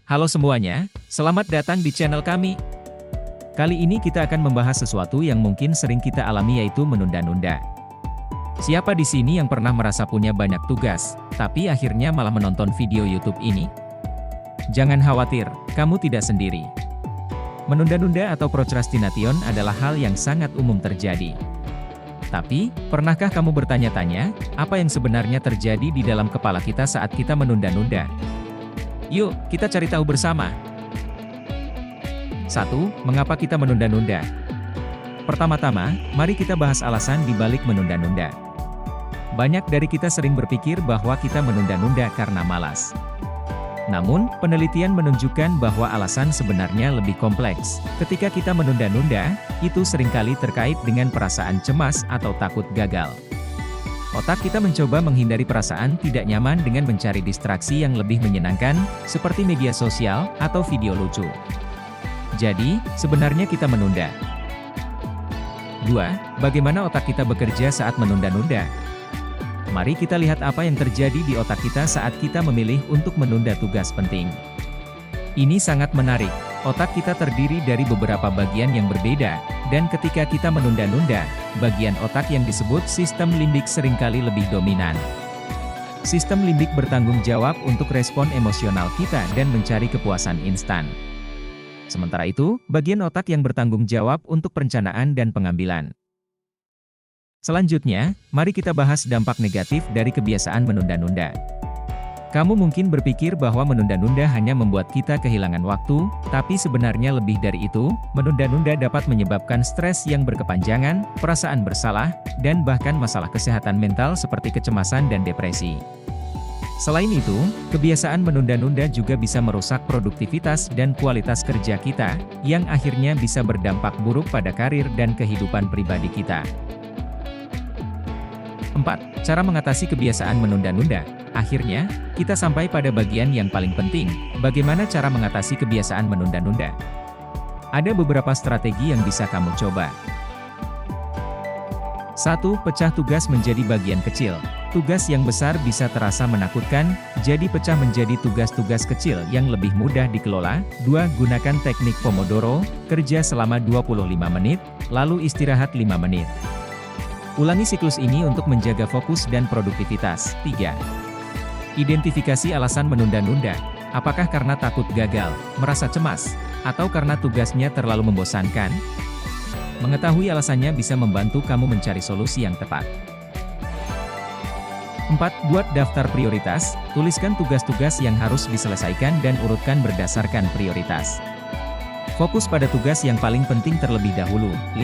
Halo semuanya, selamat datang di channel kami. Kali ini kita akan membahas sesuatu yang mungkin sering kita alami, yaitu menunda-nunda. Siapa di sini yang pernah merasa punya banyak tugas, tapi akhirnya malah menonton video YouTube ini? Jangan khawatir, kamu tidak sendiri. Menunda-nunda atau procrastination adalah hal yang sangat umum terjadi. Tapi, pernahkah kamu bertanya-tanya, apa yang sebenarnya terjadi di dalam kepala kita saat kita menunda-nunda? Yuk, kita cari tahu bersama. 1. Mengapa kita menunda-nunda? Pertama-tama, mari kita bahas alasan di balik menunda-nunda. Banyak dari kita sering berpikir bahwa kita menunda-nunda karena malas. Namun, penelitian menunjukkan bahwa alasan sebenarnya lebih kompleks. Ketika kita menunda-nunda, itu seringkali terkait dengan perasaan cemas atau takut gagal. Otak kita mencoba menghindari perasaan tidak nyaman dengan mencari distraksi yang lebih menyenangkan, seperti media sosial atau video lucu. Jadi, sebenarnya kita menunda. 2. Bagaimana otak kita bekerja saat menunda-nunda? Mari kita lihat apa yang terjadi di otak kita saat kita memilih untuk menunda tugas penting. Ini sangat menarik. Otak kita terdiri dari beberapa bagian yang berbeda, dan ketika kita menunda-nunda, bagian otak yang disebut sistem limbik seringkali lebih dominan. Sistem limbik bertanggung jawab untuk respon emosional kita dan mencari kepuasan instan. Sementara itu, bagian otak yang bertanggung jawab untuk perencanaan dan pengambilan. Selanjutnya, mari kita bahas dampak negatif dari kebiasaan menunda-nunda. Kamu mungkin berpikir bahwa menunda-nunda hanya membuat kita kehilangan waktu, tapi sebenarnya lebih dari itu, menunda-nunda dapat menyebabkan stres yang berkepanjangan, perasaan bersalah, dan bahkan masalah kesehatan mental seperti kecemasan dan depresi. Selain itu, kebiasaan menunda-nunda juga bisa merusak produktivitas dan kualitas kerja kita, yang akhirnya bisa berdampak buruk pada karir dan kehidupan pribadi kita. 4. Cara mengatasi kebiasaan menunda-nunda. Akhirnya, kita sampai pada bagian yang paling penting, bagaimana cara mengatasi kebiasaan menunda-nunda. Ada beberapa strategi yang bisa kamu coba. 1. Pecah tugas menjadi bagian kecil. Tugas yang besar bisa terasa menakutkan, jadi pecah menjadi tugas-tugas kecil yang lebih mudah dikelola. 2. Gunakan teknik Pomodoro, kerja selama 25 menit, lalu istirahat 5 menit. Ulangi siklus ini untuk menjaga fokus dan produktivitas. 3. Identifikasi alasan menunda-nunda. Apakah karena takut gagal, merasa cemas, atau karena tugasnya terlalu membosankan? Mengetahui alasannya bisa membantu kamu mencari solusi yang tepat. 4. Buat daftar prioritas, tuliskan tugas-tugas yang harus diselesaikan dan urutkan berdasarkan prioritas. Fokus pada tugas yang paling penting terlebih dahulu. 5.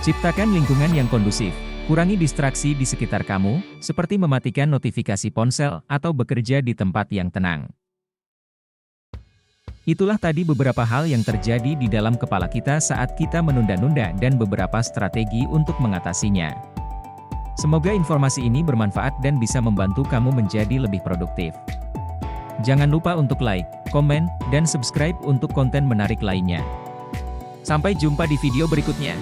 Ciptakan lingkungan yang kondusif. Kurangi distraksi di sekitar kamu, seperti mematikan notifikasi ponsel atau bekerja di tempat yang tenang. Itulah tadi beberapa hal yang terjadi di dalam kepala kita saat kita menunda-nunda dan beberapa strategi untuk mengatasinya. Semoga informasi ini bermanfaat dan bisa membantu kamu menjadi lebih produktif. Jangan lupa untuk like, komen, dan subscribe untuk konten menarik lainnya. Sampai jumpa di video berikutnya.